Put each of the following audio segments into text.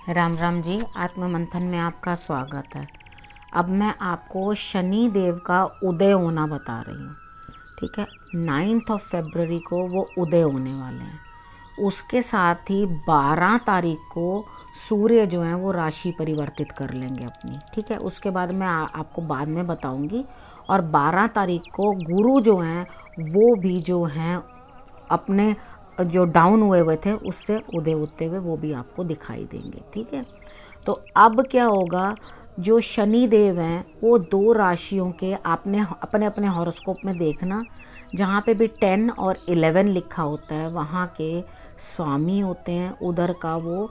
राम राम जी। आत्म मंथन में आपका स्वागत है। अब मैं आपको शनि देव का उदय होना बता रही हूँ। ठीक है, 9 फरवरी को वो उदय होने वाले हैं। उसके साथ ही 12 तारीख को सूर्य जो है वो राशि परिवर्तित कर लेंगे अपनी। ठीक है, उसके बाद मैं आपको बाद में बताऊंगी। और 12 तारीख को गुरु जो हैं वो भी जो हैं अपने जो डाउन हुए हुए थे उससे उदय होते हुए वो भी आपको दिखाई देंगे। ठीक है, तो अब क्या होगा, जो शनि देव हैं वो 2 राशियों के आपने अपने अपने हॉरोस्कोप में देखना, जहाँ पे भी 10 और 11 लिखा होता है वहाँ के स्वामी होते हैं, उधर का वो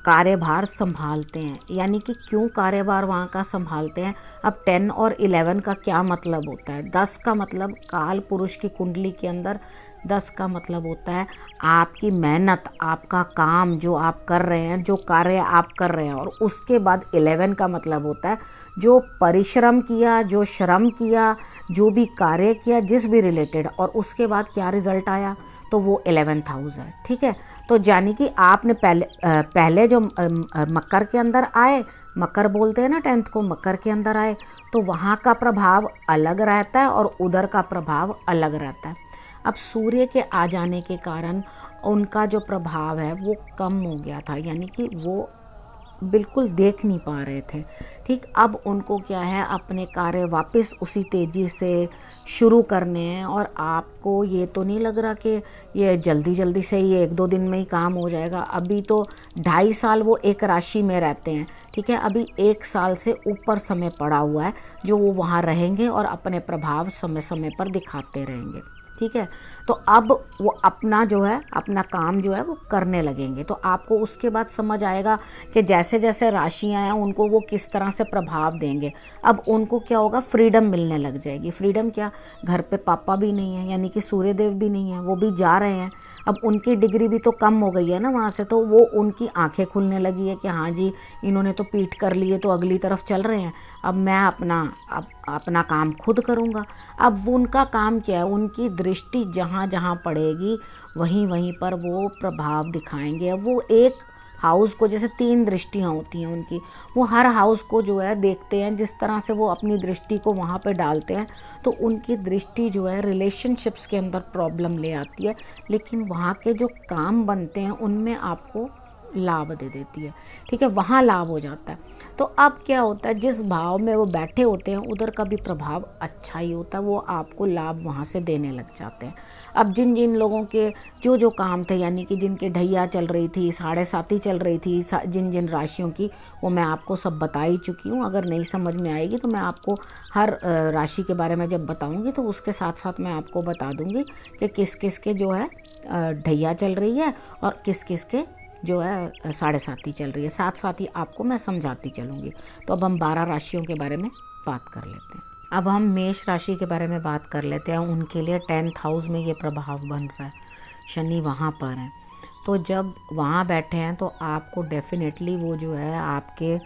कार्यभार संभालते हैं। यानी कि क्यों कार्यभार वहाँ का संभालते हैं। अब 10 और 11 का क्या मतलब होता है। 10 का मतलब काल पुरुष की कुंडली के अंदर 10 का मतलब होता है आपकी मेहनत, आपका काम जो आप कर रहे हैं, जो कार्य आप कर रहे हैं। और उसके बाद 11 का मतलब होता है जो परिश्रम किया, जो श्रम किया, जो भी कार्य किया, जिस भी रिलेटेड, और उसके बाद क्या रिजल्ट आया, तो वो 11th हाउस है। ठीक है, तो यानी कि आपने पहले जो मकर के अंदर आए, मकर बोलते हैं ना 10th को, मकर के अंदर आए, तो वहाँ का प्रभाव अलग रहता है और उधर का प्रभाव अलग रहता है। अब सूर्य के आ जाने के कारण उनका जो प्रभाव है वो कम हो गया था, यानी कि वो बिल्कुल देख नहीं पा रहे थे। ठीक, अब उनको क्या है, अपने कार्य वापस उसी तेज़ी से शुरू करने हैं। और आपको ये तो नहीं लग रहा कि ये जल्दी जल्दी से ये 1-2 दिन में ही काम हो जाएगा। अभी तो 2.5 साल वो एक राशि में रहते हैं। ठीक है, अभी 1 साल से ऊपर समय पड़ा हुआ है जो वो वहाँ रहेंगे और अपने प्रभाव समय समय पर दिखाते रहेंगे। ठीक है, तो अब वो अपना जो है, अपना काम जो है वो करने लगेंगे। तो आपको उसके बाद समझ आएगा कि जैसे जैसे राशियां हैं उनको वो किस तरह से प्रभाव देंगे। अब उनको क्या होगा, फ्रीडम मिलने लग जाएगी। फ्रीडम क्या, घर पे पापा भी नहीं है, यानी कि सूर्यदेव भी नहीं है, वो भी जा रहे हैं। अब उनकी डिग्री भी तो कम हो गई है ना वहाँ से, तो वो उनकी आंखें खुलने लगी है कि हाँ जी, इन्होंने तो पीठ कर लिए तो अगली तरफ चल रहे हैं। अब मैं अपना काम खुद करूँगा। अब वो उनका काम क्या है, उनकी दृष्टि जहाँ जहाँ पड़ेगी वहीं वहीं पर वो प्रभाव दिखाएंगे। अब वो एक हाउस को, जैसे 3 दृष्टियाँ होती हैं उनकी, वो हर हाउस को जो है देखते हैं। जिस तरह से वो अपनी दृष्टि को वहाँ पे डालते हैं तो उनकी दृष्टि जो है रिलेशनशिप्स के अंदर प्रॉब्लम ले आती है, लेकिन वहाँ के जो काम बनते हैं उनमें आपको लाभ दे देती है। ठीक है, वहाँ लाभ हो जाता है। तो अब क्या होता है, जिस भाव में वो बैठे होते हैं उधर का भी प्रभाव अच्छा ही होता है, वो आपको लाभ वहाँ से देने लग जाते हैं। अब जिन जिन लोगों के जो जो काम थे, यानी कि जिनके ढैया चल रही थी, 7.5 चल रही थी, जिन जिन राशियों की, वो मैं आपको सब बता ही चुकी हूँ। अगर नहीं समझ में आएगी तो मैं आपको हर राशि के बारे में जब बताऊँगी तो उसके साथ साथ मैं आपको बता दूँगी कि किस किस के जो है ढैया चल रही है और किस किस के जो है 7.5 चल रही है। साथ साथ ही आपको मैं समझाती चलूँगी। तो अब हम 12 राशियों के बारे में बात कर लेते हैं। अब हम मेष राशि के बारे में बात कर लेते हैं। उनके लिए 10th हाउस में ये प्रभाव बन रहा है, शनि वहाँ पर है। तो जब वहाँ बैठे हैं तो आपको डेफिनेटली वो जो है आपके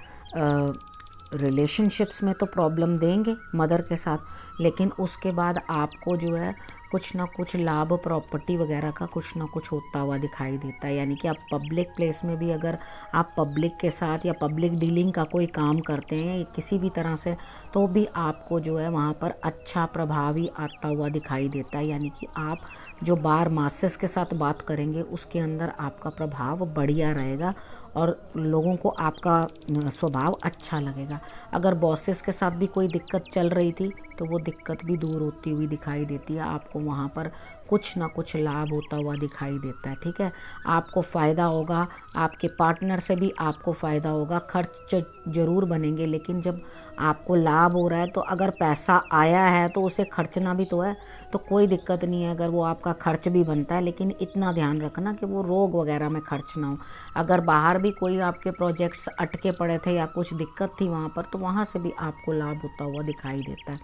रिलेशनशिप्स में तो प्रॉब्लम देंगे मदर के साथ, लेकिन उसके बाद आपको जो है कुछ ना कुछ लाभ, प्रॉपर्टी वगैरह का कुछ ना कुछ होता हुआ दिखाई देता है। यानी कि आप पब्लिक प्लेस में भी अगर आप पब्लिक के साथ या पब्लिक डीलिंग का कोई काम करते हैं किसी भी तरह से, तो भी आपको जो है वहाँ पर अच्छा प्रभाव ही आता हुआ दिखाई देता है। यानी कि आप जो बार मासेस के साथ बात करेंगे उसके अंदर आपका प्रभाव बढ़िया रहेगा और लोगों को आपका स्वभाव अच्छा लगेगा। अगर बॉसेस के साथ भी कोई दिक्कत चल रही थी तो वो दिक्कत भी दूर होती हुई दिखाई देती है। आपको वहाँ पर कुछ ना कुछ लाभ होता हुआ दिखाई देता है। ठीक है, आपको फ़ायदा होगा, आपके पार्टनर से भी आपको फ़ायदा होगा। खर्च ज़रूर बनेंगे, लेकिन जब आपको लाभ हो रहा है तो अगर पैसा आया है तो उसे खर्चना भी तो है, तो कोई दिक्कत नहीं है अगर वो आपका खर्च भी बनता है। लेकिन इतना ध्यान रखना कि वो रोग वगैरह में खर्च ना हो। अगर बाहर भी कोई आपके प्रोजेक्ट्स अटके पड़े थे या कुछ दिक्कत थी वहाँ पर, तो वहाँ से भी आपको लाभ होता हुआ दिखाई देता है।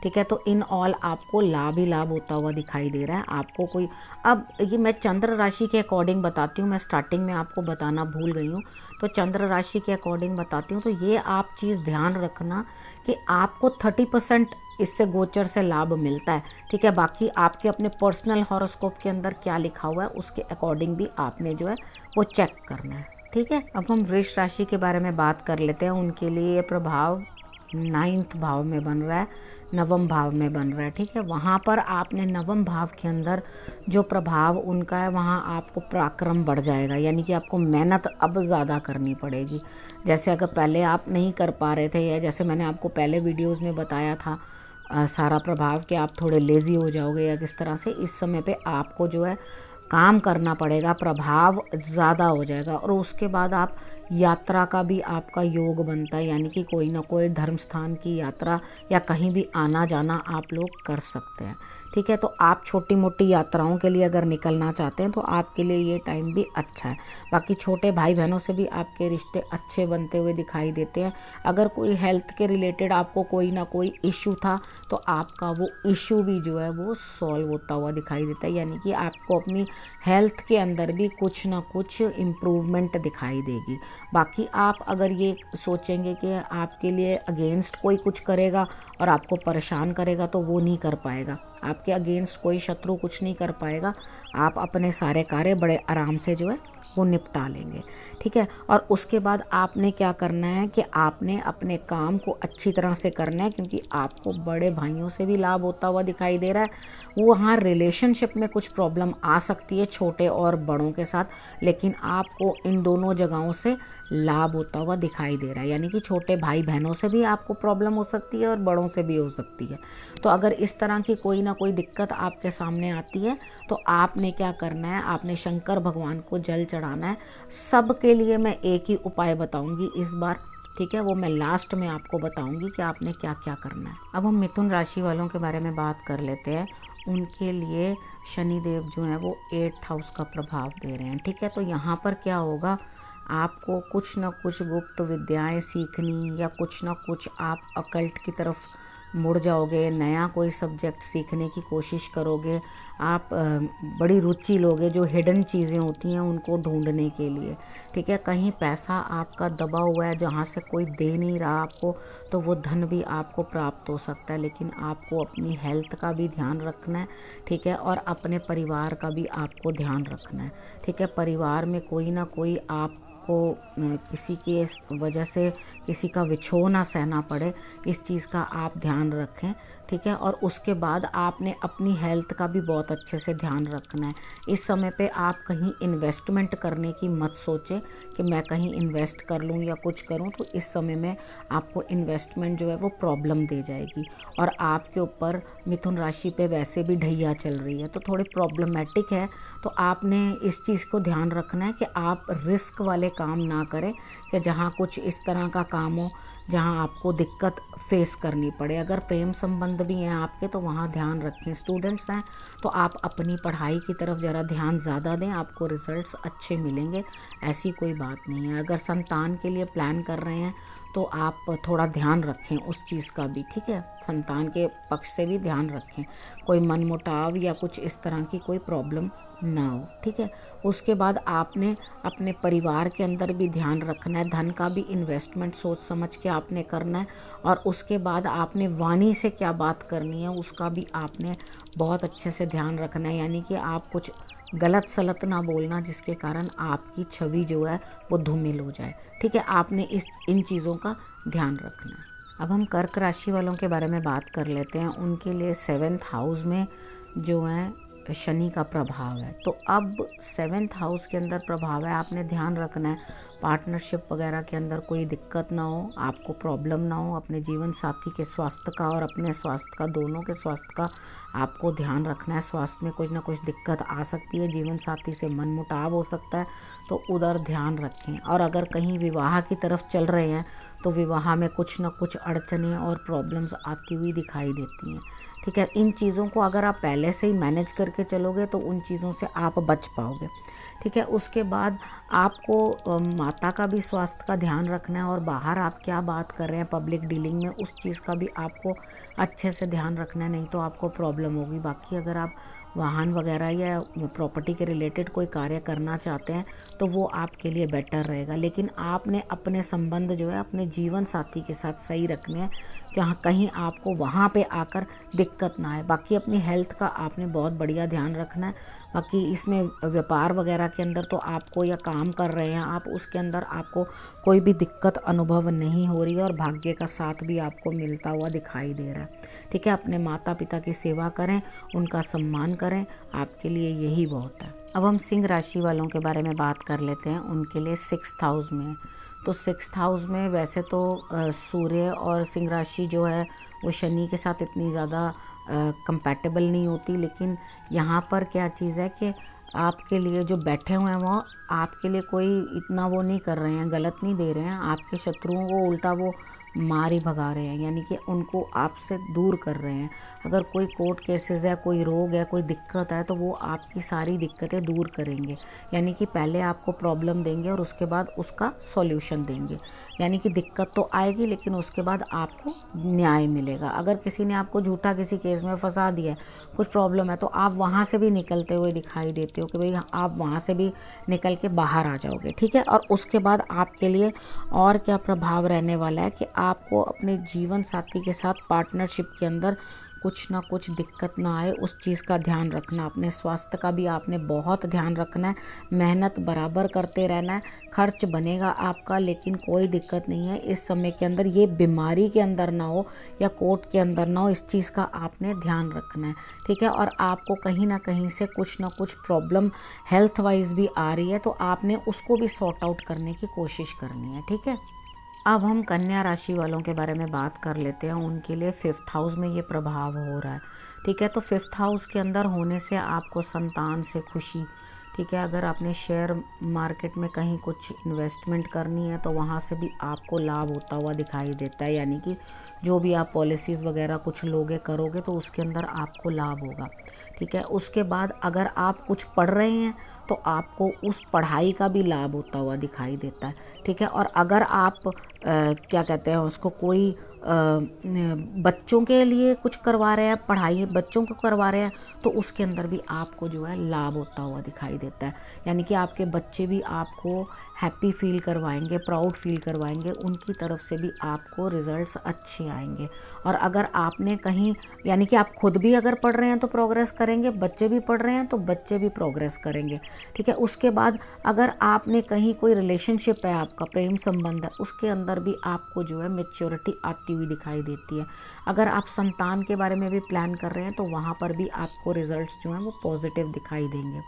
ठीक है, तो इन ऑल आपको लाभ ही लाभ होता हुआ दिखाई दे रहा है। आपको कोई, अब ये मैं चंद्र राशि के अकॉर्डिंग बताती हूँ, मैं स्टार्टिंग में आपको बताना भूल गई हूँ। तो चंद्र राशि के अकॉर्डिंग बताती हूँ, तो ये आप चीज़ ध्यान रखना कि आपको 30% इससे गोचर से लाभ मिलता है। ठीक है, बाकी आपके अपने पर्सनल हॉरोस्कोप के अंदर क्या लिखा हुआ है उसके अकॉर्डिंग भी आपने जो है वो चेक करना है। ठीक है, अब हम वृष राशि के बारे में बात कर लेते हैं। उनके लिए ये प्रभाव 9th भाव में बन रहा है, 9वें भाव में बन रहा है। ठीक है, वहाँ पर आपने 9वें भाव के अंदर जो प्रभाव उनका है, वहाँ आपको पराक्रम बढ़ जाएगा, यानी कि आपको मेहनत अब ज़्यादा करनी पड़ेगी। जैसे अगर पहले आप नहीं कर पा रहे थे, या जैसे मैंने आपको पहले वीडियोज़ में बताया था सारा प्रभाव कि आप थोड़े लेज़ी हो जाओगे या किस तरह से, इस समय पे आपको जो है काम करना पड़ेगा, प्रभाव ज़्यादा हो जाएगा। और उसके बाद आप यात्रा का भी आपका योग बनता है, यानी कि कोई ना कोई धर्म स्थान की यात्रा या कहीं भी आना जाना आप लोग कर सकते हैं। ठीक है, तो आप छोटी मोटी यात्राओं के लिए अगर निकलना चाहते हैं तो आपके लिए ये टाइम भी अच्छा है। बाकी छोटे भाई बहनों से भी आपके रिश्ते अच्छे बनते हुए दिखाई देते हैं। अगर कोई हेल्थ के रिलेटेड आपको कोई ना कोई इशू था तो आपका वो इशू भी जो है वो सॉल्व होता हुआ दिखाई देता है, यानी कि आपको अपनी हेल्थ के अंदर भी कुछ ना कुछ इम्प्रूवमेंट दिखाई देगी। बाकी आप अगर ये सोचेंगे कि आपके लिए अगेंस्ट कोई कुछ करेगा और आपको परेशान करेगा तो वो नहीं कर पाएगा। आपके अगेंस्ट कोई शत्रु कुछ नहीं कर पाएगा। आप अपने सारे कार्य बड़े आराम से जो है वो निपटा लेंगे। ठीक है, और उसके बाद आपने क्या करना है कि आपने अपने काम को अच्छी तरह से करना है, क्योंकि आपको बड़े भाइयों से भी लाभ होता हुआ दिखाई दे रहा है। वहाँ रिलेशनशिप में कुछ प्रॉब्लम आ सकती है छोटे और बड़ों के साथ, लेकिन आपको इन दोनों जगहों से लाभ होता हुआ दिखाई दे रहा है, यानी कि छोटे भाई बहनों से भी आपको प्रॉब्लम हो सकती है और बड़ों से भी हो सकती है। तो अगर इस तरह की कोई ना कोई दिक्कत आपके सामने आती है तो आपने क्या करना है, आपने शंकर भगवान को जल चढ़ाना है। सब के लिए मैं एक ही उपाय बताऊंगी इस बार, ठीक है, वो मैं लास्ट में आपको बताऊंगी कि आपने क्या क्या करना है। अब हम मिथुन राशि वालों के बारे में बात कर लेते हैं। उनके लिए शनिदेव जो है वो 8th हाउस का प्रभाव दे रहे हैं। ठीक है, तो यहाँ पर क्या होगा, आपको कुछ ना कुछ गुप्त विद्याएं सीखनी, या कुछ ना कुछ आप अकल्ट की तरफ मुड़ जाओगे, नया कोई सब्जेक्ट सीखने की कोशिश करोगे। आप बड़ी रुचि लोगे जो हिडन चीज़ें होती हैं उनको ढूंढने के लिए। ठीक है, कहीं पैसा आपका दबा हुआ है जहाँ से कोई दे नहीं रहा आपको, तो वो धन भी आपको प्राप्त हो सकता है, लेकिन आपको अपनी हेल्थ का भी ध्यान रखना है। ठीक है, और अपने परिवार का भी आपको ध्यान रखना है। ठीक है, परिवार में कोई ना कोई आपको किसी के वजह से किसी का विछोह ना सहना पड़े, इस चीज़ का आप ध्यान रखें। ठीक है, और उसके बाद आपने अपनी हेल्थ का भी बहुत अच्छे से ध्यान रखना है। इस समय पे आप कहीं इन्वेस्टमेंट करने की मत सोचें कि मैं कहीं इन्वेस्ट कर लूँ या कुछ करूँ, तो इस समय में आपको इन्वेस्टमेंट जो है वो प्रॉब्लम दे जाएगी। और आपके ऊपर मिथुन राशि पे वैसे भी ढैया चल रही है तो थोड़ी प्रॉब्लमेटिक है। तो आपने इस चीज़ को ध्यान रखना है कि आप रिस्क वाले काम ना करें, कि जहाँ कुछ इस तरह का काम हो जहाँ आपको दिक्कत फेस करनी पड़े। अगर प्रेम संबंध भी हैं आपके तो वहाँ ध्यान रखें। स्टूडेंट्स हैं तो आप अपनी पढ़ाई की तरफ ज़रा ध्यान ज़्यादा दें, आपको रिजल्ट्स अच्छे मिलेंगे, ऐसी कोई बात नहीं है। अगर संतान के लिए प्लान कर रहे हैं तो आप थोड़ा ध्यान रखें उस चीज़ का भी। ठीक है, संतान के पक्ष से भी ध्यान रखें, कोई मनमुटाव या कुछ इस तरह की कोई प्रॉब्लम ना हो। ठीक है, उसके बाद आपने अपने परिवार के अंदर भी ध्यान रखना है, धन का भी इन्वेस्टमेंट सोच समझ के आपने करना है। और उसके बाद आपने वाणी से क्या बात करनी है उसका भी आपने बहुत अच्छे से ध्यान रखना है, यानी कि आप कुछ गलत सलत ना बोलना जिसके कारण आपकी छवि जो है वो धूमिल हो जाए। ठीक है, आपने इन चीज़ों का ध्यान रखना है। अब हम कर्क राशि वालों के बारे में बात कर लेते हैं। उनके लिए 7th हाउस में जो है शनि का प्रभाव है। तो अब 7th हाउस के अंदर प्रभाव है, आपने ध्यान रखना है पार्टनरशिप वगैरह के अंदर कोई दिक्कत ना हो, आपको प्रॉब्लम ना हो। अपने जीवन साथी के स्वास्थ्य का और अपने स्वास्थ्य का, दोनों के स्वास्थ्य का आपको ध्यान रखना है। स्वास्थ्य में कुछ ना कुछ दिक्कत आ सकती है, जीवन साथी से मनमुटाव हो सकता है, तो उधर ध्यान रखें। और अगर कहीं विवाह की तरफ चल रहे हैं तो विवाह में कुछ ना कुछ अड़चनें और प्रॉब्लम्स आती हुई दिखाई देती हैं। ठीक है, इन चीज़ों को अगर आप पहले से ही मैनेज करके चलोगे तो उन चीज़ों से आप बच पाओगे। ठीक है, उसके बाद आपको माता का भी स्वास्थ्य का ध्यान रखना है, और बाहर आप क्या बात कर रहे हैं पब्लिक डीलिंग में उस चीज़ का भी आपको अच्छे से ध्यान रखना है, नहीं तो आपको प्रॉब्लम होगी। बाकी अगर आप वाहन वगैरह या प्रॉपर्टी के रिलेटेड कोई कार्य करना चाहते हैं तो वो आपके लिए बेटर रहेगा। लेकिन आपने अपने संबंध जो है अपने जीवन साथी के साथ सही रखने हैं कि हाँ कहीं आपको वहाँ पे आकर दिक्कत ना आए। बाकी अपनी हेल्थ का आपने बहुत बढ़िया ध्यान रखना है। बाकी इसमें व्यापार वगैरह के अंदर तो आपको या काम कर रहे हैं आप, उसके अंदर आपको कोई भी दिक्कत अनुभव नहीं हो रही है और भाग्य का साथ भी आपको मिलता हुआ दिखाई दे रहा है। ठीक है, अपने माता पिता की सेवा करें, उनका सम्मान करें, आपके लिए यही बहुत है। अब हम सिंह राशि वालों के बारे में बात कर लेते हैं। उनके लिए 6th हाउस में, तो 6th हाउस में वैसे तो सूर्य और सिंह राशि जो है वो शनि के साथ इतनी ज़्यादा कंपैटिबल नहीं होती। लेकिन यहाँ पर क्या चीज़ है कि आपके लिए जो बैठे हुए हैं वो आपके लिए कोई इतना वो नहीं कर रहे हैं, गलत नहीं दे रहे हैं। आपके शत्रुओं को उल्टा वो मार ही भगा रहे हैं, यानी कि उनको आपसे दूर कर रहे हैं। अगर कोई कोर्ट केसेस है, कोई रोग है, कोई दिक्कत है तो वो आपकी सारी दिक्कतें दूर करेंगे। यानी कि पहले आपको प्रॉब्लम देंगे और उसके बाद उसका सॉल्यूशन देंगे। यानी कि दिक्कत तो आएगी लेकिन उसके बाद आपको न्याय मिलेगा। अगर किसी ने आपको झूठा किसी केस में फंसा दिया है, कुछ प्रॉब्लम है, तो आप वहाँ से भी निकलते हुए दिखाई देते हो कि भाई आप वहाँ से भी निकल के बाहर आ जाओगे। ठीक है, और उसके बाद आपके लिए और क्या प्रभाव रहने वाला है कि आपको अपने जीवन साथी के साथ पार्टनरशिप के अंदर कुछ ना कुछ दिक्कत ना आए, उस चीज़ का ध्यान रखना। अपने स्वास्थ्य का भी आपने बहुत ध्यान रखना है, मेहनत बराबर करते रहना है। खर्च बनेगा आपका लेकिन कोई दिक्कत नहीं है। इस समय के अंदर ये बीमारी के अंदर ना हो या कोर्ट के अंदर ना हो, इस चीज़ का आपने ध्यान रखना है। ठीक है, और आपको कहीं ना कहीं से कुछ ना कुछ प्रॉब्लम हेल्थ वाइज भी आ रही है तो आपने उसको भी सॉर्ट आउट करने की कोशिश करनी है। ठीक है, अब हम कन्या राशि वालों के बारे में बात कर लेते हैं। उनके लिए 5th हाउस में ये प्रभाव हो रहा है। ठीक है, तो 5th हाउस के अंदर होने से आपको संतान से खुशी। ठीक है, अगर आपने शेयर मार्केट में कहीं कुछ इन्वेस्टमेंट करनी है तो वहाँ से भी आपको लाभ होता हुआ दिखाई देता है। यानी कि जो भी आप पॉलिसीज़ वगैरह कुछ लोगे करोगे तो उसके अंदर आपको लाभ होगा। ठीक है, उसके बाद अगर आप कुछ पढ़ रहे हैं तो आपको उस पढ़ाई का भी लाभ होता हुआ दिखाई देता है। ठीक है, और अगर आप क्या कहते हैं उसको, कोई बच्चों के लिए कुछ करवा रहे हैं, पढ़ाई बच्चों को करवा रहे हैं तो उसके अंदर भी आपको जो है लाभ होता हुआ दिखाई देता है। यानी कि आपके बच्चे भी आपको हैप्पी फील करवाएंगे, प्राउड फील करवाएंगे, उनकी तरफ से भी आपको रिजल्ट्स अच्छे आएंगे। और अगर आपने कहीं, यानी कि आप खुद भी अगर पढ़ रहे हैं तो प्रोग्रेस करेंगे, बच्चे भी पढ़ रहे हैं तो बच्चे भी प्रोग्रेस करेंगे। ठीक है, उसके बाद अगर आपने कहीं कोई रिलेशनशिप है, आपका प्रेम संबंध है, उसके अंदर भी आपको जो है मैच्योरिटी आती हुई दिखाई देती है। अगर आप संतान के बारे में भी प्लान कर रहे हैं तो वहाँ पर भी आपको रिजल्ट्स जो हैं वो पॉजिटिव दिखाई देंगे।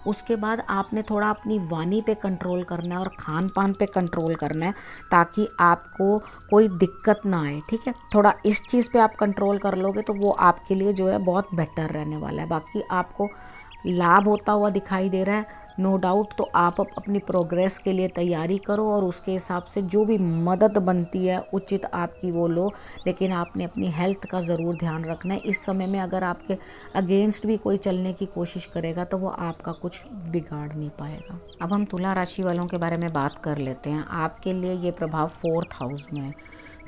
उसके बाद आपने थोड़ा अपनी वाणी पे कंट्रोल करना है और खान पान पे कंट्रोल करना है ताकि आपको कोई दिक्कत ना आए। ठीक है, थोड़ा इस चीज़ पे आप कंट्रोल कर लोगे तो वो आपके लिए जो है बहुत बेटर रहने वाला है। बाकी आपको लाभ होता हुआ दिखाई दे रहा है, नो डाउट। तो आप अपनी प्रोग्रेस के लिए तैयारी करो और उसके हिसाब से जो भी मदद बनती है उचित आपकी वो लो। लेकिन आपने अपनी हेल्थ का ज़रूर ध्यान रखना है। इस समय में अगर आपके अगेंस्ट भी कोई चलने की कोशिश करेगा तो वो आपका कुछ बिगाड़ नहीं पाएगा। अब हम तुला राशि वालों के बारे में बात कर लेते हैं। आपके लिए ये प्रभाव 4th हाउस में है।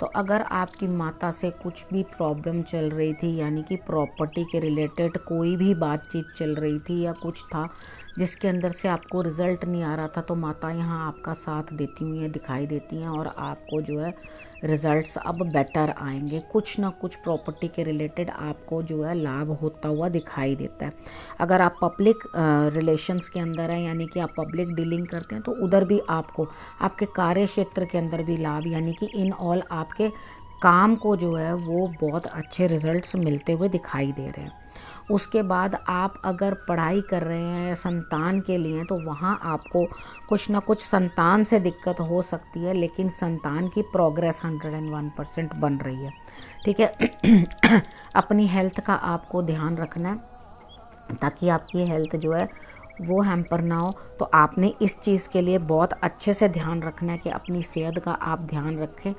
तो अगर आपकी माता से कुछ भी प्रॉब्लम चल रही थी, यानी कि प्रॉपर्टी के रिलेटेड कोई भी बातचीत चल रही थी या कुछ था जिसके अंदर से आपको रिज़ल्ट नहीं आ रहा था, तो माता यहाँ आपका साथ देती हुई है दिखाई देती हैं और आपको जो है रिज़ल्ट्स अब बेटर आएंगे। कुछ ना कुछ प्रॉपर्टी के रिलेटेड आपको जो है लाभ होता हुआ दिखाई देता है। अगर आप पब्लिक रिलेशंस के अंदर हैं, यानी कि आप पब्लिक डीलिंग करते हैं, तो उधर भी आपको आपके कार्य क्षेत्र के अंदर भी लाभ, यानी कि इन ऑल आपके काम को जो है वो बहुत अच्छे रिजल्ट्स मिलते हुए दिखाई दे रहे हैं। उसके बाद आप अगर पढ़ाई कर रहे हैं संतान के लिए तो वहाँ आपको कुछ ना कुछ संतान से दिक्कत हो सकती है, लेकिन संतान की प्रोग्रेस 101% बन रही है। ठीक है, अपनी हेल्थ का आपको ध्यान रखना है ताकि आपकी हेल्थ जो है वो हैम्पर ना हो। तो आपने इस चीज़ के लिए बहुत अच्छे से ध्यान रखना है कि अपनी सेहत का आप ध्यान रखें।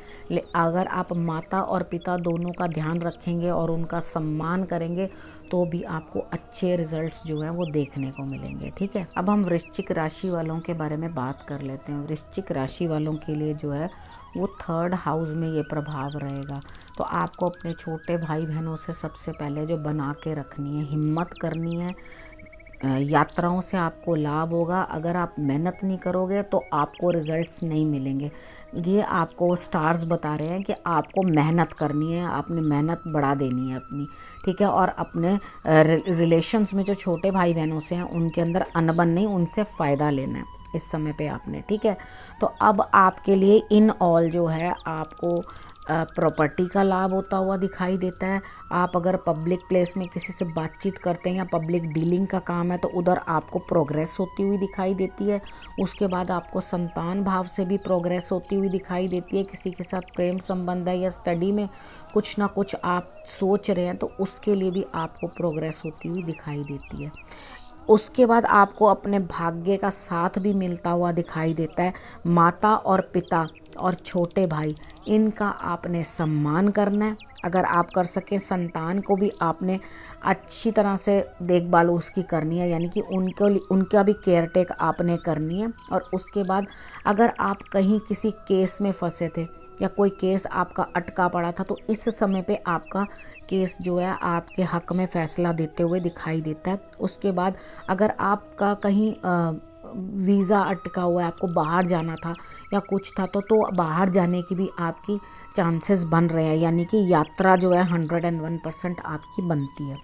अगर आप माता और पिता दोनों का ध्यान रखेंगे और उनका सम्मान करेंगे तो भी आपको अच्छे रिजल्ट्स जो हैं वो देखने को मिलेंगे। ठीक है, अब हम वृश्चिक राशि वालों के बारे में बात कर लेते हैं। वृश्चिक राशि वालों के लिए जो है वो 3rd हाउस में ये प्रभाव रहेगा। तो आपको अपने छोटे भाई बहनों से सबसे पहले जो बना के रखनी है, हिम्मत करनी है। यात्राओं से आपको लाभ होगा। अगर आप मेहनत नहीं करोगे तो आपको रिजल्ट्स नहीं मिलेंगे। ये आपको स्टार्स बता रहे हैं कि आपको मेहनत करनी है, आपने मेहनत बढ़ा देनी है अपनी, ठीक है। और अपने रिलेशंस में जो छोटे भाई बहनों से हैं उनके अंदर अनबन नहीं, उनसे फ़ायदा लेना है इस समय पे आपने, ठीक है। तो अब आपके लिए इन ऑल जो है आपको प्रॉपर्टी का लाभ होता हुआ दिखाई देता है। आप अगर पब्लिक प्लेस में किसी से बातचीत करते हैं या पब्लिक डीलिंग का काम है तो उधर आपको प्रोग्रेस होती हुई दिखाई देती है। उसके बाद आपको संतान भाव से भी प्रोग्रेस होती हुई दिखाई देती है। किसी के साथ प्रेम संबंध है या स्टडी में कुछ ना कुछ आप सोच रहे हैं तो उसके लिए भी आपको प्रोग्रेस होती हुई दिखाई देती है। उसके बाद आपको अपने भाग्य का साथ भी मिलता हुआ दिखाई देता है। माता और पिता और छोटे भाई, इनका आपने सम्मान करना है। अगर आप कर सकें, संतान को भी आपने अच्छी तरह से देखभाल उसकी करनी है, यानी कि उनका भी केयर टेक आपने करनी है। और उसके बाद अगर आप कहीं किसी केस में फंसे थे या कोई केस आपका अटका पड़ा था तो इस समय पे आपका केस जो है आपके हक में फ़ैसला देते हुए दिखाई देता है। उसके बाद अगर आपका कहीं वीज़ा अटका हुआ है, आपको बाहर जाना था या कुछ था तो बाहर जाने की भी आपकी चांसेस बन रहे हैं, यानी कि यात्रा जो है 101% आपकी बनती है।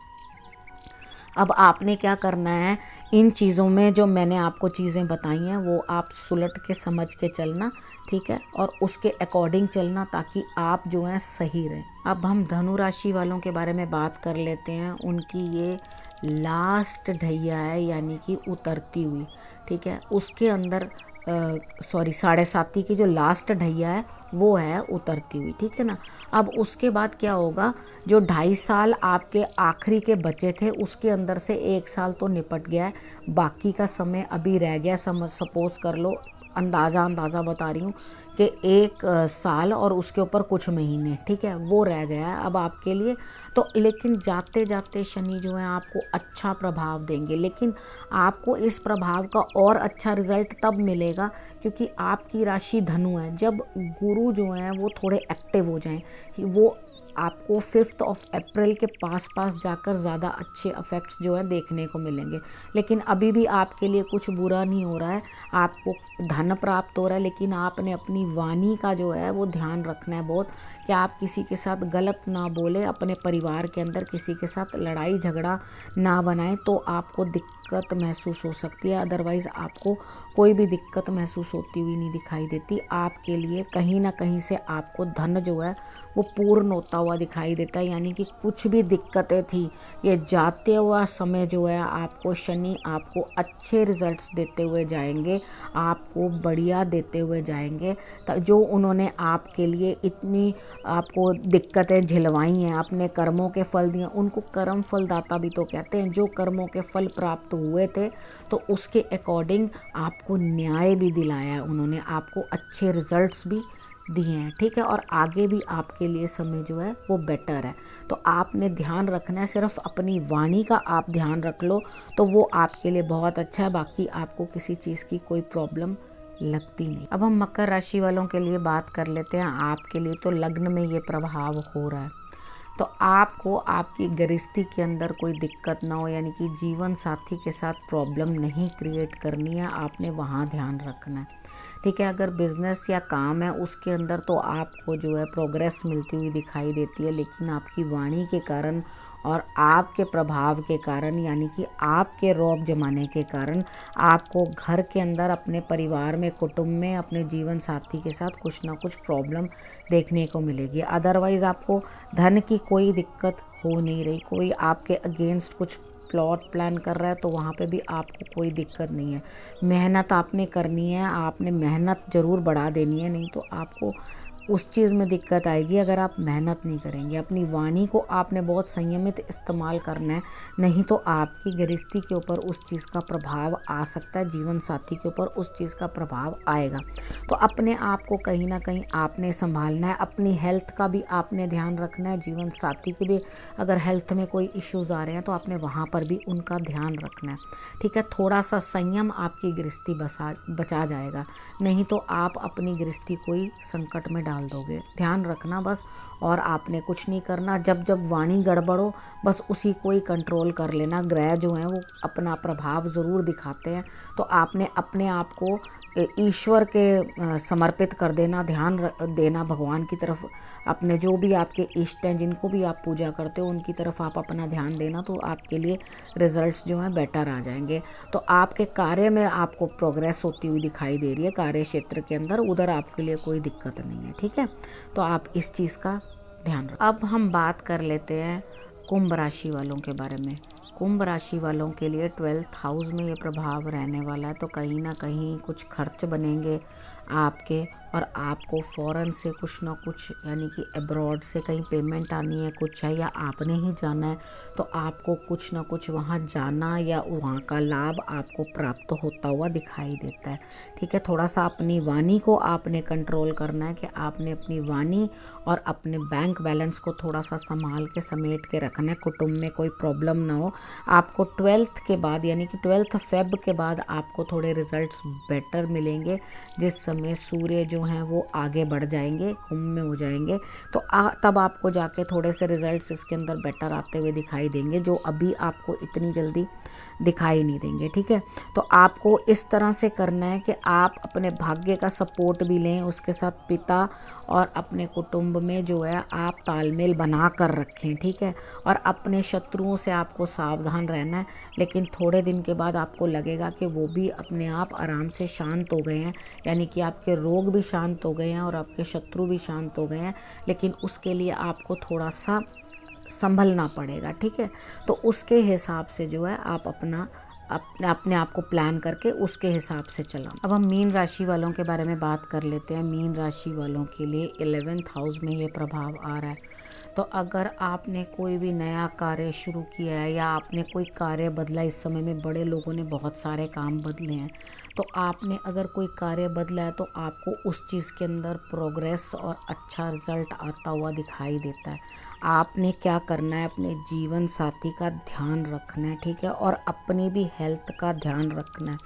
अब आपने क्या करना है, इन चीज़ों में जो मैंने आपको चीज़ें बताई हैं वो आप सुलट के समझ के चलना, ठीक है, और उसके अकॉर्डिंग चलना ताकि आप जो हैं सही रहें। अब हम धनु राशि वालों के बारे में बात कर लेते हैं। उनकी ये लास्ट ढैया है, यानी कि उतरती हुई, ठीक है। उसके अंदर साढ़े साती की जो लास्ट ढैया है वो है उतरती हुई, ठीक है ना। अब उसके बाद क्या होगा, जो 2.5 साल आपके आखिरी के बचे थे उसके अंदर से 1 साल तो निपट गया है, बाकी का समय अभी रह गया। सपोज कर लो, अंदाज़ा बता रही हूँ कि 1 साल और उसके ऊपर कुछ महीने, ठीक है, वो रह गया है अब आपके लिए। तो लेकिन जाते जाते शनि जो है आपको अच्छा प्रभाव देंगे, लेकिन आपको इस प्रभाव का और अच्छा रिजल्ट तब मिलेगा क्योंकि आपकी राशि धनु है। जब गुरु जो हैं वो थोड़े एक्टिव हो जाएं, कि वो आपको 5 अप्रैल के पास जाकर ज़्यादा अच्छे इफ़ेक्ट्स जो है देखने को मिलेंगे। लेकिन अभी भी आपके लिए कुछ बुरा नहीं हो रहा है, आपको धन प्राप्त हो रहा है, लेकिन आपने अपनी वाणी का जो है वो ध्यान रखना है बहुत, कि आप किसी के साथ गलत ना बोले, अपने परिवार के अंदर किसी के साथ लड़ाई झगड़ा ना बनाएं तो आपको दिक्कत महसूस हो सकती है। अदरवाइज़ आपको कोई भी दिक्कत महसूस होती हुई नहीं दिखाई देती। आपके लिए कहीं ना कहीं से आपको धन जो है वो पूर्ण होता हुआ दिखाई देता है, यानी कि कुछ भी दिक्कतें थी ये जाते हुआ समय जो है आपको शनि आपको अच्छे रिजल्ट्स देते हुए जाएंगे, आपको बढ़िया देते हुए जाएंगे। जो उन्होंने आपके लिए इतनी आपको दिक्कतें झिलवाई हैं, अपने कर्मों के फल दिए, उनको कर्म फलदाता भी तो कहते हैं। जो कर्मों के फल प्राप्त हुए थे तो उसके अकॉर्डिंग आपको न्याय भी दिलाया, उन्होंने आपको अच्छे रिजल्ट्स भी दिए हैं, ठीक है। और आगे भी आपके लिए समय जो है वो बेटर है। तो आपने ध्यान रखना है, सिर्फ अपनी वाणी का आप ध्यान रख लो तो वो आपके लिए बहुत अच्छा है। बाकी आपको किसी चीज़ की कोई प्रॉब्लम लगती नहीं। अब हम मकर राशि वालों के लिए बात कर लेते हैं। आपके लिए तो लग्न में ये प्रभाव हो रहा है, तो आपको आपकी गृहस्थी के अंदर कोई दिक्कत ना हो, यानी कि जीवन साथी के साथ प्रॉब्लम नहीं क्रिएट करनी है, आपने वहाँ ध्यान रखना है, ठीक है। अगर बिज़नेस या काम है उसके अंदर तो आपको जो है प्रोग्रेस मिलती हुई दिखाई देती है, लेकिन आपकी वाणी के कारण और आपके प्रभाव के कारण, यानी कि आपके रौब जमाने के कारण आपको घर के अंदर, अपने परिवार में, कुटुंब में, अपने जीवन साथी के साथ कुछ ना कुछ प्रॉब्लम देखने को मिलेगी। अदरवाइज़ आपको धन की कोई दिक्कत हो नहीं रही। कोई आपके अगेंस्ट कुछ प्लॉट प्लान कर रहा है तो वहाँ पे भी आपको कोई दिक्कत नहीं है। मेहनत आपने करनी है, आपने मेहनत ज़रूर बढ़ा देनी है, नहीं तो आपको उस चीज़ में दिक्कत आएगी अगर आप मेहनत नहीं करेंगे। अपनी वाणी को आपने बहुत संयमित इस्तेमाल करना है, नहीं तो आपकी गृहस्थी के ऊपर उस चीज़ का प्रभाव आ सकता है, जीवन साथी के ऊपर उस चीज़ का प्रभाव आएगा। तो अपने आप को कहीं ना कहीं आपने संभालना है, अपनी हेल्थ का भी आपने ध्यान रखना है, जीवन साथी के भी अगर हेल्थ में कोई इश्यूज़ आ रहे हैं तो आपने वहाँ पर भी उनका ध्यान रखना है, ठीक है। थोड़ा सा संयम आपकी गृहस्थी बचा जाएगा, नहीं तो आप अपनी गृहस्थी कोई संकट में डाल दोगे। ध्यान रखना बस, और आपने कुछ नहीं करना। जब जब वाणी गड़बड़ हो बस उसी को ही कंट्रोल कर लेना। ग्रह जो हैं वो अपना प्रभाव ज़रूर दिखाते हैं, तो आपने अपने आप को ईश्वर के समर्पित कर देना, ध्यान देना भगवान की तरफ। अपने जो भी आपके इष्ट हैं, जिनको भी आप पूजा करते हो, उनकी तरफ आप अपना ध्यान देना, तो आपके लिए रिजल्ट्स जो हैं बेटर आ जाएंगे। तो आपके कार्य में आपको प्रोग्रेस होती हुई दिखाई दे रही है, कार्य क्षेत्र के अंदर, उधर आपके लिए कोई दिक्कत नहीं है, ठीक है। तो आप इस चीज़ का ध्यान रखें। अब हम बात कर लेते हैं कुंभ राशि वालों के बारे में। कुंभ राशि वालों के लिए 12th हाउस में ये प्रभाव रहने वाला है, तो कहीं ना कहीं कुछ खर्च बनेंगे आपके, और आपको फ़ौरन से कुछ ना कुछ, यानी कि अब्रॉड से कहीं पेमेंट आनी है कुछ है, या आपने ही जाना है, तो आपको कुछ ना कुछ वहाँ जाना या वहाँ का लाभ आपको प्राप्त होता हुआ दिखाई देता है, ठीक है। थोड़ा सा अपनी वाणी को आपने कंट्रोल करना है, कि आपने अपनी वाणी और अपने बैंक बैलेंस को थोड़ा सा संभाल के समेट के रखना है, कुटुंब में कोई प्रॉब्लम ना हो। आपको 12th के बाद, यानी कि 12th फेब के बाद आपको थोड़े रिजल्ट्स बेटर मिलेंगे, जिस समय सूर्य जो हैं वो आगे बढ़ जाएंगे, कुंभ में हो जाएंगे, तो तब आपको जाके थोड़े से रिजल्ट्स इसके अंदर बेटर आते हुए दिखाई देंगे, जो अभी आपको इतनी जल्दी दिखाई नहीं देंगे, ठीक है। तो आपको इस तरह से करना है कि आप अपने भाग्य का सपोर्ट भी लें, उसके साथ पिता और अपने कुटुंब में जो है आप तालमेल बना कर रखें, ठीक है। और अपने शत्रुओं से आपको सावधान रहना है, लेकिन थोड़े दिन के बाद आपको लगेगा कि वो भी अपने आप आराम से शांत हो गए हैं, यानी कि आपके रोग भी शांत हो गए हैं और आपके शत्रु भी शांत हो गए हैं, लेकिन उसके लिए आपको थोड़ा सा संभलना पड़ेगा, ठीक है। तो उसके हिसाब से जो है आप अपने आप को प्लान करके उसके हिसाब से चलाओ। अब हम मीन राशि वालों के बारे में बात कर लेते हैं। मीन राशि वालों के लिए 11th हाउस में ये प्रभाव आ रहा है, तो अगर आपने कोई भी नया कार्य शुरू किया है या आपने कोई कार्य बदला, इस समय में बड़े लोगों ने बहुत सारे काम बदले हैं, तो आपने अगर कोई कार्य बदला है तो आपको उस चीज़ के अंदर प्रोग्रेस और अच्छा रिजल्ट आता हुआ दिखाई देता है। आपने क्या करना है, अपने जीवन साथी का ध्यान रखना है, ठीक है, और अपनी भी हेल्थ का ध्यान रखना है।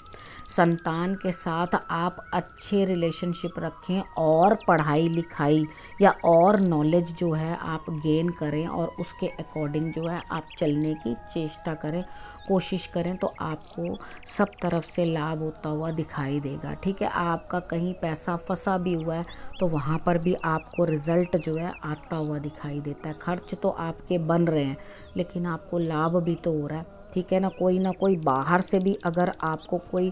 संतान के साथ आप अच्छे रिलेशनशिप रखें, और पढ़ाई लिखाई या और नॉलेज जो है आप गेन करें, और उसके अकॉर्डिंग जो है आप चलने की चेष्टा करें, कोशिश करें, तो आपको सब तरफ से लाभ होता हुआ दिखाई देगा, ठीक है। आपका कहीं पैसा फंसा भी हुआ है तो वहाँ पर भी आपको रिज़ल्ट जो है आता हुआ दिखाई देता है। खर्च तो आपके बन रहे हैं, लेकिन आपको लाभ भी तो हो रहा है, ठीक है ना कोई बाहर से भी अगर आपको कोई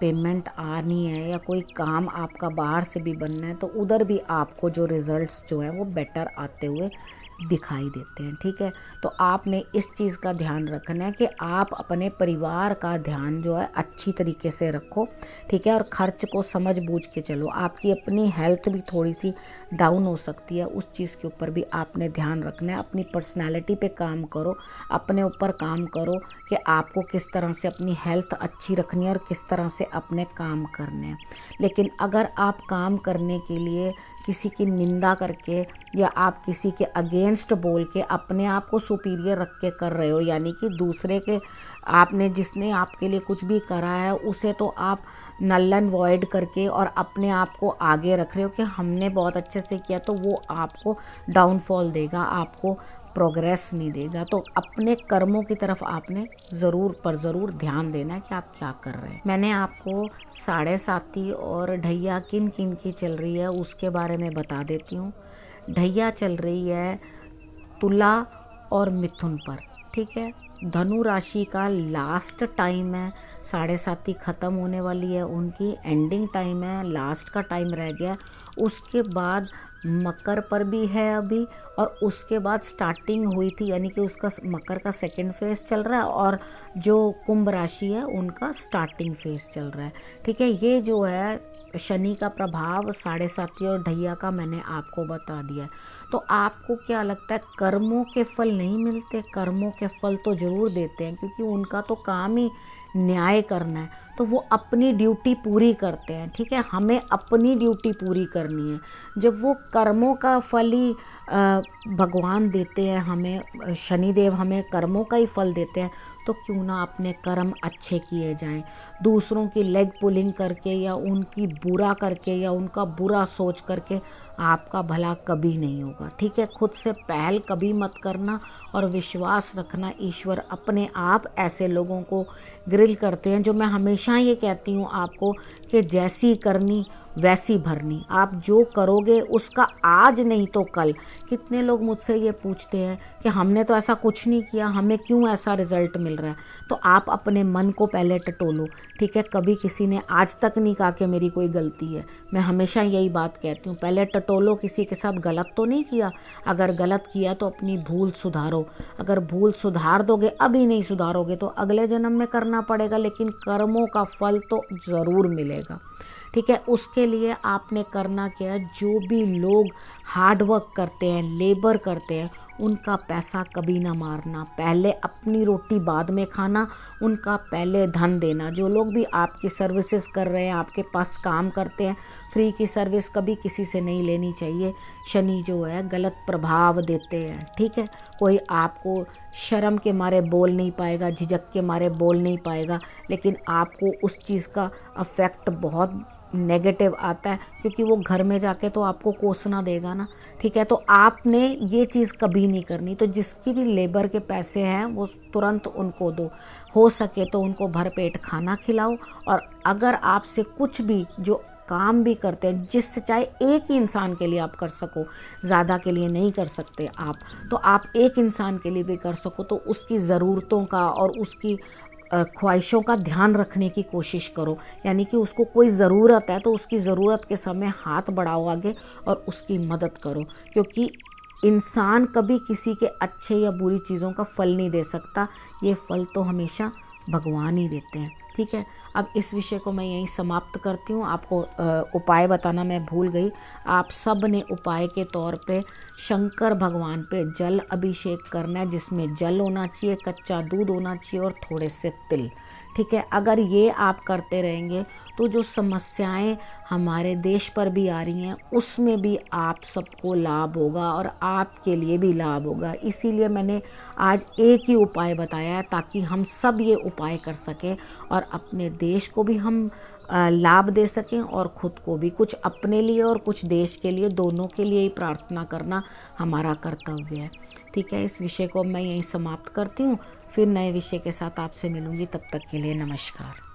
पेमेंट आनी है या कोई काम आपका बाहर से भी बनना है, तो उधर भी आपको जो रिज़ल्ट्स जो है वो बेटर आते हुए दिखाई देते हैं, ठीक है। तो आपने इस चीज़ का ध्यान रखना है कि आप अपने परिवार का ध्यान जो है अच्छी तरीके से रखो, ठीक है, और खर्च को समझ बूझ के चलो। आपकी अपनी हेल्थ भी थोड़ी सी डाउन हो सकती है, उस चीज़ के ऊपर भी आपने ध्यान रखना है। अपनी पर्सनैलिटी पे काम करो, अपने ऊपर काम करो कि आपको किस तरह से अपनी हेल्थ अच्छी रखनी है और किस तरह से अपने काम करने हैं। लेकिन अगर आप काम करने के लिए किसी की निंदा करके या आप किसी के अगेंस्ट बोल के अपने आप को सुपीरियर रख के कर रहे हो, यानी कि दूसरे के आपने जिसने आपके लिए कुछ भी करा है उसे तो आप नल एंड वॉइड करके और अपने आप को आगे रख रहे हो कि हमने बहुत अच्छे से किया, तो वो आपको डाउनफॉल देगा, आपको प्रोग्रेस नहीं देगा। तो अपने कर्मों की तरफ आपने ज़रूर ध्यान देना है कि आप क्या कर रहे हैं। मैंने आपको 7.5 और ढैया किन किन की चल रही है उसके बारे में बता देती हूँ। ढैया चल रही है तुला और मिथुन पर, ठीक है। धनु राशि का लास्ट टाइम है, 7.5 ख़त्म होने वाली है, उनकी एंडिंग टाइम है, लास्ट का टाइम रह गया। उसके बाद मकर पर भी है अभी, और उसके बाद स्टार्टिंग हुई थी, यानी कि उसका मकर का सेकंड फेज चल रहा है, और जो कुंभ राशि है उनका स्टार्टिंग फेज चल रहा है, ठीक है। ये जो है शनि का प्रभाव 7.5 और ढैया का मैंने आपको बता दिया है। तो आपको क्या लगता है कर्मों के फल नहीं मिलते? कर्मों के फल तो ज़रूर देते हैं, क्योंकि उनका तो काम ही न्याय करना है। तो वो अपनी ड्यूटी पूरी करते हैं, ठीक है। हमें अपनी ड्यूटी पूरी करनी है। जब वो कर्मों का फल ही भगवान देते हैं हमें, शनिदेव हमें कर्मों का ही फल देते हैं, तो क्यों ना अपने कर्म अच्छे किए जाएं। दूसरों की लेग पुलिंग करके या उनकी बुरा करके या उनका बुरा सोच करके आपका भला कभी नहीं होगा, ठीक है। खुद से पहल कभी मत करना और विश्वास रखना, ईश्वर अपने आप ऐसे लोगों को ग्रिल करते हैं। जो मैं हमेशा ये कहती हूँ आपको कि जैसी करनी वैसी भरनी। आप जो करोगे उसका आज नहीं तो कल। कितने लोग मुझसे ये पूछते हैं कि हमने तो ऐसा कुछ नहीं किया, हमें क्यों ऐसा रिज़ल्ट मिल रहा है। तो आप अपने मन को पहले टटोलो, ठीक है। कभी किसी ने आज तक नहीं कहा कि मेरी कोई गलती है। मैं हमेशा यही बात कहती हूँ, पहले टटोलो, किसी के साथ गलत तो नहीं किया। अगर गलत किया तो अपनी भूल सुधारो। अगर भूल सुधार दोगे, अभी नहीं सुधारोगे तो अगले जन्म में करना पड़ेगा, लेकिन कर्मों का फल तो ज़रूर मिलेगा, ठीक है। उसके लिए आपने करना क्या है, जो भी लोग हार्ड वर्क करते हैं, लेबर करते हैं, उनका पैसा कभी ना मारना। पहले अपनी रोटी बाद में खाना, उनका पहले धन देना। जो लोग भी आपकी सर्विसेज कर रहे हैं, आपके पास काम करते हैं, फ्री की सर्विस कभी किसी से नहीं लेनी चाहिए। शनि जो है गलत प्रभाव देते हैं, ठीक है। कोई आपको शर्म के मारे बोल नहीं पाएगा, झिझक के मारे बोल नहीं पाएगा, लेकिन आपको उस चीज़ का अफेक्ट बहुत नेगेटिव आता है, क्योंकि वो घर में जाके तो आपको कोसना देगा ना, ठीक है। तो आपने ये चीज़ कभी नहीं करनी। तो जिसकी भी लेबर के पैसे हैं वो तुरंत उनको दो, हो सके तो उनको भरपेट खाना खिलाओ। और अगर आपसे कुछ भी जो काम भी करते हैं, जिससे चाहे एक ही इंसान के लिए आप कर सको, ज़्यादा के लिए नहीं कर सकते आप, तो आप एक इंसान के लिए भी कर सको, तो उसकी ज़रूरतों का और उसकी ख्वाहिशों का ध्यान रखने की कोशिश करो। यानी कि उसको कोई ज़रूरत है तो उसकी ज़रूरत के समय हाथ बढ़ाओ आगे और उसकी मदद करो, क्योंकि इंसान कभी किसी के अच्छे या बुरी चीज़ों का फल नहीं दे सकता। ये फल तो हमेशा भगवान ही देते हैं, ठीक है। अब इस विषय को मैं यहीं समाप्त करती हूँ। आपको उपाय बताना मैं भूल गई। आप सब ने उपाय के तौर पे शंकर भगवान पे जल अभिषेक करना है, जिसमें जल होना चाहिए, कच्चा दूध होना चाहिए और थोड़े से तिल, ठीक है। अगर ये आप करते रहेंगे तो जो समस्याएं हमारे देश पर भी आ रही हैं उसमें भी आप सबको लाभ होगा और आपके लिए भी लाभ होगा। इसीलिए मैंने आज एक ही उपाय बताया है, ताकि हम सब ये उपाय कर सकें और अपने देश को भी हम लाभ दे सकें और ख़ुद को भी। कुछ अपने लिए और कुछ देश के लिए, दोनों के लिए ही प्रार्थना करना हमारा कर्तव्य है, ठीक है। इस विषय को मैं यहीं समाप्त करती हूँ। फिर नए विषय के साथ आपसे मिलूँगी, तब तक के लिए नमस्कार।